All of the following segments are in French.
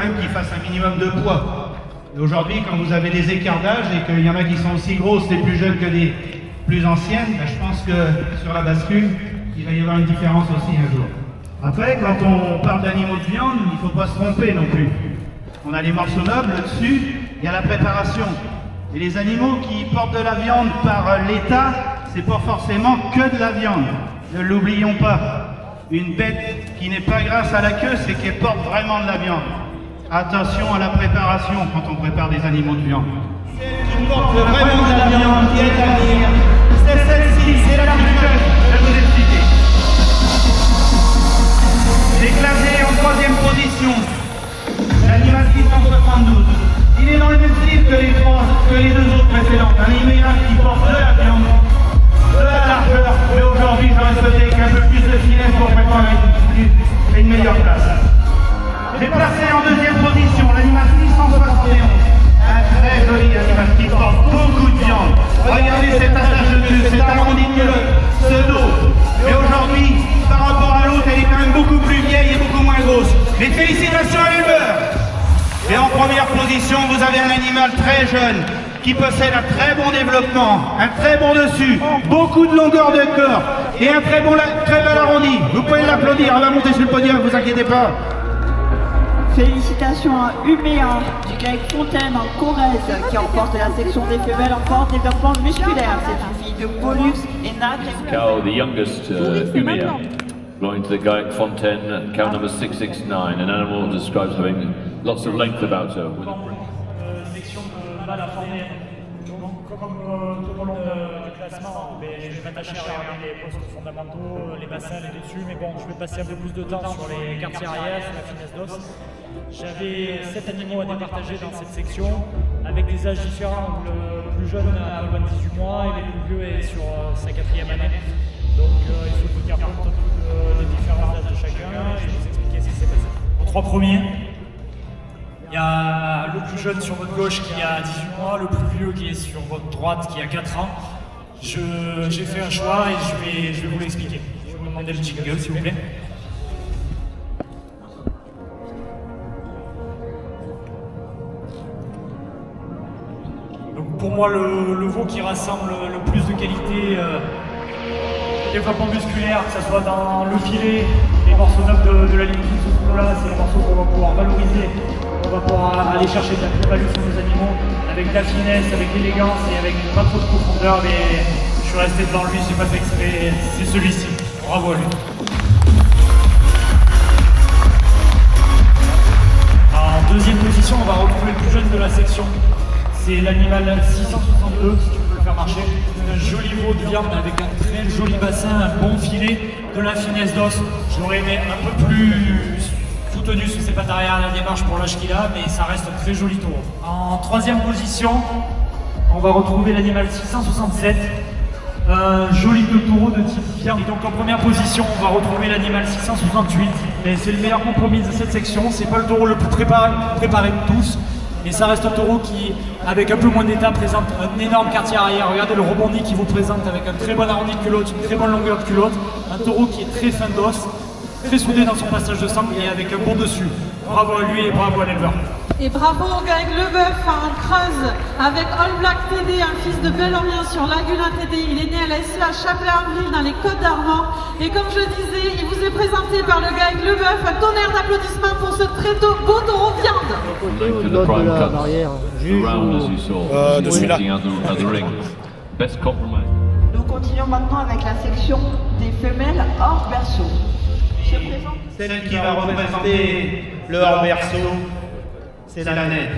même qu'ils fassent un minimum de poids. Et aujourd'hui, quand vous avez des écarts d'âge et qu'il y en a qui sont aussi grosses, les plus jeunes que les plus anciennes, ben, je pense que sur la bascule, il va y avoir une différence aussi un jour. Après, quand on parle d'animaux de viande, il ne faut pas se tromper non plus. On a les morceaux nobles, dessus, il y a la préparation. Et les animaux qui portent de la viande par l'État, c'est pas forcément que de la viande. Ne l'oublions pas. Une bête qui n'est pas grasse à la queue, c'est qu'elle porte vraiment de la viande. Attention à la préparation quand on prépare des animaux de viande. Celle qui porte vraiment de la viande, qui est à venir, c'est celle-ci, c'est la plus jeune, je vais vous expliquer. Déclaré en troisième position, l'animal 672. Il est dans le même style que les deux autres précédentes. Un animal qui porte de la viande, de la largeur, mais aujourd'hui j'aurais souhaité qu'un peu plus de finesse pour préparer une meilleure place. J'ai placé en deuxième position l'animal 671. Un très joli animal qui porte beaucoup de viande. Regardez cet attache de queue, cet arrondi de queue, ce dos. Mais aujourd'hui, par rapport à l'autre, elle est quand même beaucoup plus vieille et beaucoup moins grosse. Mais félicitations à l'éleveur. Et en première position, vous avez un animal très jeune qui possède un très bon développement, un très bon dessus, beaucoup de longueur de corps et un très bel arrondi. Vous pouvez l'applaudir, elle va monter sur le podium, ne vous inquiétez pas. Félicitations à Uméa du GAEC Fontaine en Corrèze qui remporte la section des femelles en fort développement musculaire. C'est une fille de Pollux et Nat. Cow, the youngest Uméa, belonging to the GAEC Fontaine, cow number 669, an animal described having lots of length about her. Section de mâle à former. Comme tout au long du classement, je vais m'attacher à regarder les postes fondamentaux, les bassins, les dessus, mais bon, je vais passer un peu plus de temps sur les quartiers arrière, sur la finesse d'os. J'avais 7 animaux à départager dans cette section, avec des âges différents. Le plus jeune a pas loin de 18 mois et le plus vieux est sur sa 4e année. Donc il faut tenir compte des différents âges de chacun. Je vais vous expliquer ce qui s'est passé. En 3 premiers, il y a le plus jeune sur votre gauche qui a 18 mois, le plus vieux qui est sur votre droite qui a 4 ans. J'ai fait un choix et je vais vous l'expliquer. Je vais vous demander le jingle s'il vous plaît. Donc pour moi le veau qui rassemble le plus de qualité développement musculaire, que ce soit dans le filet, les morceaux neufs de la ligne qui se trouvent là, c'est les morceaux qu'on va pouvoir valoriser. On va pouvoir aller chercher de la plus-value sur nos animaux avec de la finesse, avec l'élégance et avec pas trop de profondeur, mais je suis resté devant lui, j'ai pas fait exprès, c'est celui-ci. Bravo à lui. En deuxième position, on va retrouver le plus jeune de la section. C'est l'animal 662, si tu peux le faire marcher. Un joli veau de viande avec un très joli bassin, un bon filet, de la finesse d'os. Je l'aurais aimé un peu plus soutenu sur ses pattes arrière à la démarche pour l'âge qu'il a, mais ça reste un très joli taureau. En troisième position, on va retrouver l'animal 667, un joli taureau de type viande. Et donc en première position, on va retrouver l'animal 668, mais c'est le meilleur compromis de cette section. C'est pas le taureau le plus préparé de tous, mais ça reste un taureau qui, avec un peu moins d'état, présente un énorme quartier arrière. Regardez le rebondi qu'il vous présente avec un très bon arrondi de culotte, une très bonne longueur de culotte, un taureau qui est très fin d'os, très soudé dans son passage de sang et avec un bon dessus. Bravo à lui et bravo à l'éleveur. Et bravo au GAEC Leboeuf en Creuse avec All Black TD, un fils de Bellorient sur Laguna TD. Il est né à la SEA Chablais-Armville dans les Côtes d'Armor. Et comme je disais, il vous est présenté par le GAEC Leboeuf. Un tonnerre d'applaudissements pour ce très beau taureau viande. De celui-là. Nous continuons maintenant avec la section des femelles hors berceau. Je présente Celle qui va représenter le hors berceau, c'est la nette.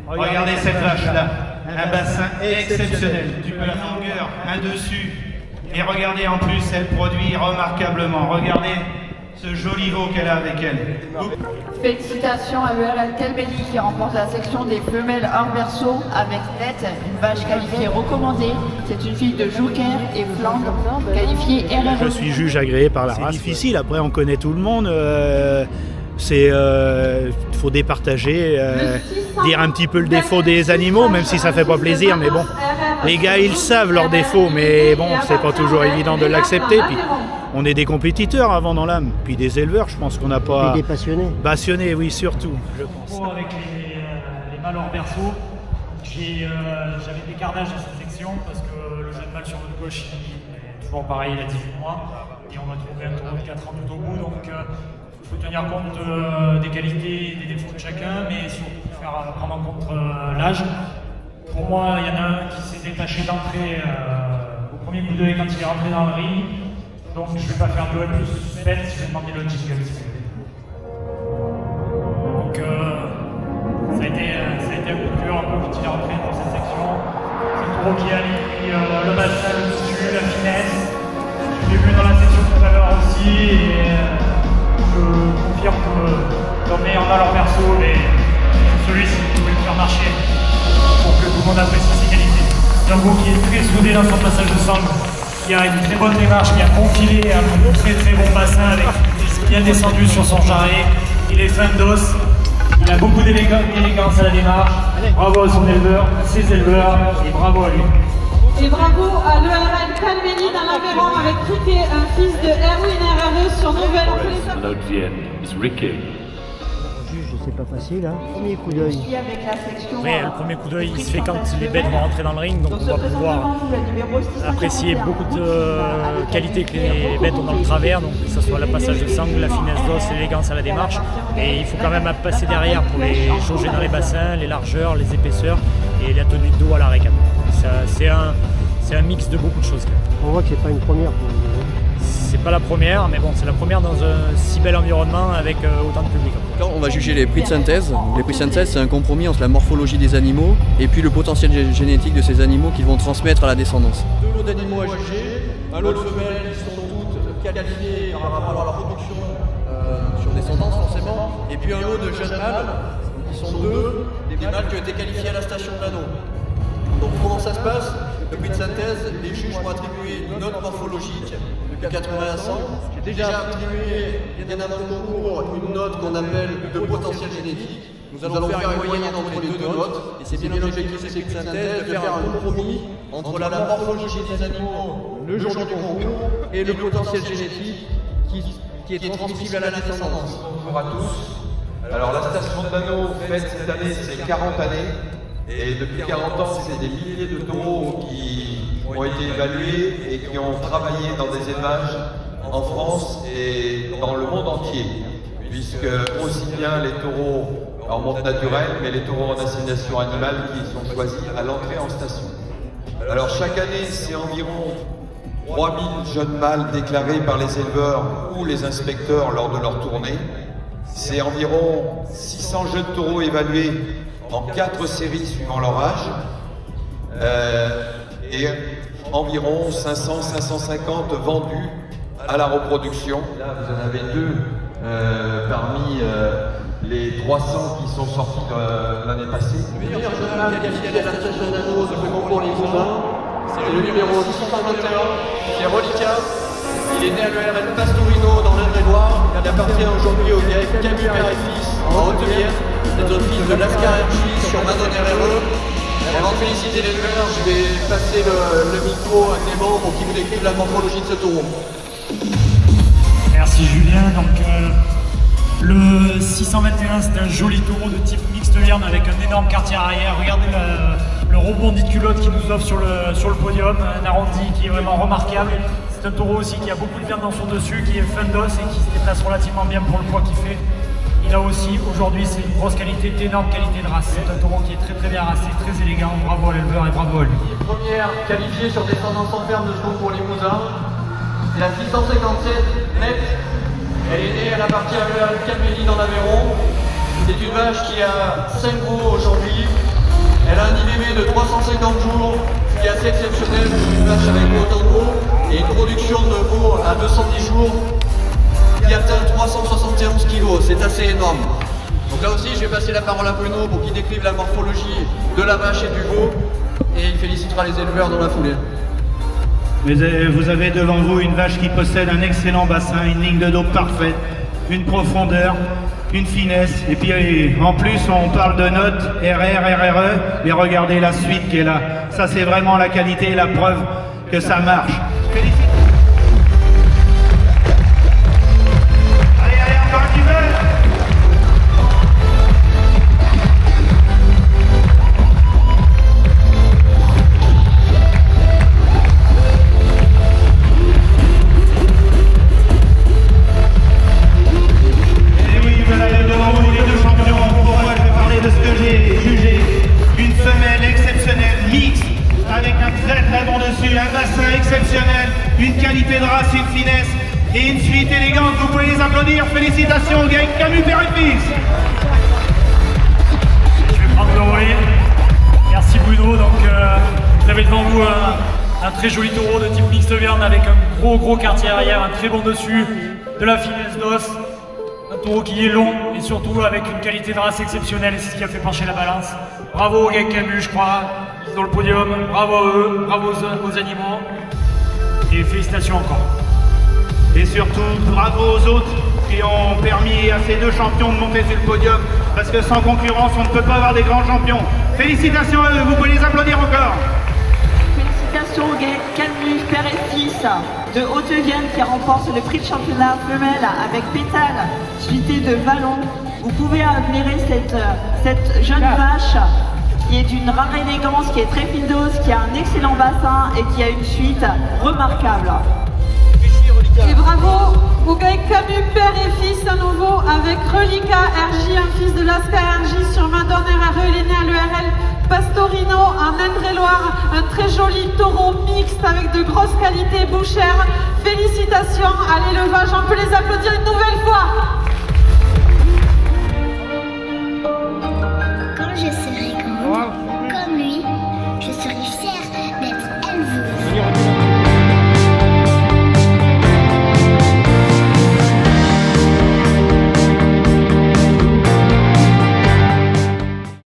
Regardez cette vache-là, un bassin exceptionnel, du peu la longueur, un dessus. Et regardez en plus, elle produit remarquablement. Regardez ce joli veau qu'elle a avec elle. Félicitations à URL Telbelli qui remporte la section des femelles hors berceau avec Nette, une vache qualifiée recommandée. C'est une fille de Joker et Flandre, qualifiée RRE. Je suis juge agréé par la race. C'est difficile, après on connaît tout le monde. Faut départager, dire un petit peu le défaut des animaux, même si ça fait pas plaisir, mais bon, les gars ils savent leurs défauts, mais bon, c'est pas toujours évident de l'accepter. Puis on est des compétiteurs avant dans l'âme, puis des éleveurs, je pense qu'on n'a pas... Et des passionnés. Passionnés, oui, surtout, je pense. Avec les mâles hors berceau, j'avais des carnages à cette section parce que le jeune mâle sur notre gauche, il est toujours pareil, il a 18 mois, et on va trouver un taureau de 4 ans tout au bout, donc il faut tenir compte des qualités et des défauts de chacun, mais surtout prendre en compte l'âge. Pour moi, il y en a un qui s'est détaché d'entrée au premier coup d'œil quand il est rentré dans le ring. Donc je ne vais pas faire de plus suspense, je vais demander le jingle. Donc ça a été un coup de cœur un peu quand il est rentré dans cette section. C'est un taureau qui a le bassin, le tissu, la finesse. Je l'ai vu dans la section tout à l'heure aussi et je confirme que l'on est en allant perso, mais celui-ci pouvait le faire marcher pour que tout le monde apprécie ses qualités. C'est un beau qui est très soudé dans son passage de sang, qui a une très bonne démarche, qui a confilé un très bon bassin avec bien descendu sur son jarret. Il est fin d'os, il a beaucoup d'élégance à la démarche. Bravo à son éleveur, ses éleveurs et bravo à lui. Et bravo à l'ERL Calmeny dans l'Aveyron avec Riquet, un fils de Erwin RRE sur Nouvelle. C'est pas facile, hein. Premier coup d'œil. Oui, le premier coup d'œil, il se fait quand les bêtes vont rentrer dans le ring, donc on va pouvoir apprécier beaucoup de qualités que les bêtes ont dans le travers, donc que ce soit le passage de sangle, la finesse d'os, l'élégance à la démarche. Et il faut quand même passer derrière pour les jauger dans les bassins, les largeurs, les épaisseurs et la tenue de dos à la récap. C'est un mix de beaucoup de choses. On voit que c'est pas une première pour nous. C'est pas la première, mais bon, c'est la première dans un si bel environnement avec autant de public. Là, on va juger les prix de synthèse. Les prix de synthèse, c'est un compromis entre la morphologie des animaux et puis le potentiel génétique de ces animaux qu'ils vont transmettre à la descendance. Deux lots d'animaux à juger, un lot de femelles qui sont toutes qualifiées par rapport à leur production sur descendance forcément, et puis un lot de jeunes mâles qui sont des mâles qui ont été qualifiés à la station de l'anneau. Donc comment ça se passe? Le prix de synthèse, les juges vont attribuer une note morphologique de 80 à 100. J'ai déjà attribué, bien avant le concours, une note qu'on appelle de potentiel génétique. Nous allons faire une moyenne entre les deux notes, et c'est bien l'objectif de ces prix de synthèse de faire un compromis entre la morphologie des animaux le jour du concours et le potentiel génétique qui est transmissible à la descendance. Bonjour à tous. Alors la station de l'anneau fête cette année ses 40 années. Et depuis 40 ans, c'est des milliers de taureaux qui ont été évalués et qui ont travaillé dans des élevages en France et dans le monde entier. Puisque aussi bien les taureaux en monde naturel, mais les taureaux en assignation animale qui sont choisis à l'entrée en station. Alors chaque année, c'est environ 3000 jeunes mâles déclarés par les éleveurs ou les inspecteurs lors de leur tournée. C'est environ 600 jeunes taureaux évalués en 4 séries suivant leur âge, et environ 500-550 vendus à la reproduction. Là, vous en avez 2 parmi les 300 qui sont sortis l'année passée. Le meilleur jeune mâle qualifié à la station d'anneau de ce concours Limousin, c'est le numéro 621, c'est Rolika. Il est né à l'ERL Pastorino dans l'Indre-et-Loire. Il appartient aujourd'hui au GAEC Camille Père et Fils en Haute-Vienne. C'est un fils de Lascar RJ sur Madone RRE. Avant de féliciter les éleveurs, je vais passer le micro à Clément pour qu'il vous décrive la morphologie de ce taureau. Merci Julien. Donc, le 621, c'est un joli taureau de type mixte viande avec un énorme quartier arrière. Regardez le rebondi de culotte qu'il nous offre sur le podium, un arrondi qui est vraiment remarquable. C'est un taureau aussi qui a beaucoup de viande dans son dessus, qui est fin d'os et qui se déplace relativement bien pour le poids qu'il fait. Il a aussi, aujourd'hui, c'est une grosse qualité, d'énorme qualité de race. C'est un taureau qui est très bien racé, très élégant. Bravo à l'éleveur et bravo à lui. Première qualifiée sur descendance en ferme de ce concours Limousin, c'est la 657 nette. Elle est née, elle appartient à l'ERL Calmeny dans l'Aveyron. C'est une vache qui a 5 veaux aujourd'hui. Elle a un IVV de 350 jours, ce qui est assez exceptionnel pour une vache avec autant de veaux, et une production de veaux à 210 jours qui atteint 371 kg. C'est assez énorme. Donc là aussi, je vais passer la parole à Bruno pour qu'il décrive la morphologie de la vache et du veau, et il félicitera les éleveurs dans la foulée. Vous avez devant vous une vache qui possède un excellent bassin, une ligne de dos parfaite, une profondeur, une finesse, et puis en plus on parle de notes RRE, et regardez la suite qui est là. Ça c'est vraiment la qualité et la preuve que ça marche. Félicitations. une qualité de race, une finesse et une suite élégante. Vous pouvez les applaudir. Félicitations, Gaël Camus, père et fils. Je vais prendre le relais. Merci Bruno. Donc, vous avez devant vous un très joli taureau de type mixte viande avec un gros quartier arrière, un très bon dessus, de la finesse d'os. Un taureau qui est long et surtout avec une qualité de race exceptionnelle, c'est ce qui a fait pencher la balance. Bravo aux Gaël Camus, je crois, ils ont le podium, bravo à eux, bravo aux animaux et félicitations encore. Et surtout, bravo aux autres qui ont permis à ces deux champions de monter sur le podium, parce que sans concurrence, on ne peut pas avoir des grands champions. Félicitations à eux, vous pouvez les applaudir encore. Félicitations au Gaël Camus, père et fils de Haute-Vienne qui remporte le prix de championnat femelle avec Pétale, suité de Vallon. Vous pouvez admirer cette jeune vache qui est d'une rare élégance, qui est très fine d'os, qui a un excellent bassin et qui a une suite remarquable. Et bravo au Gaël Camus, père et fils à nouveau avec Relica RJ, un fils de Lasca RJ sur Madone RRE, il est né à l'URL Pastorino en Indre-et-Loire, un très joli taureau mixte avec de grosses qualités bouchères. Félicitations à l'élevage, on peut les applaudir une nouvelle fois. Quand je serai grande,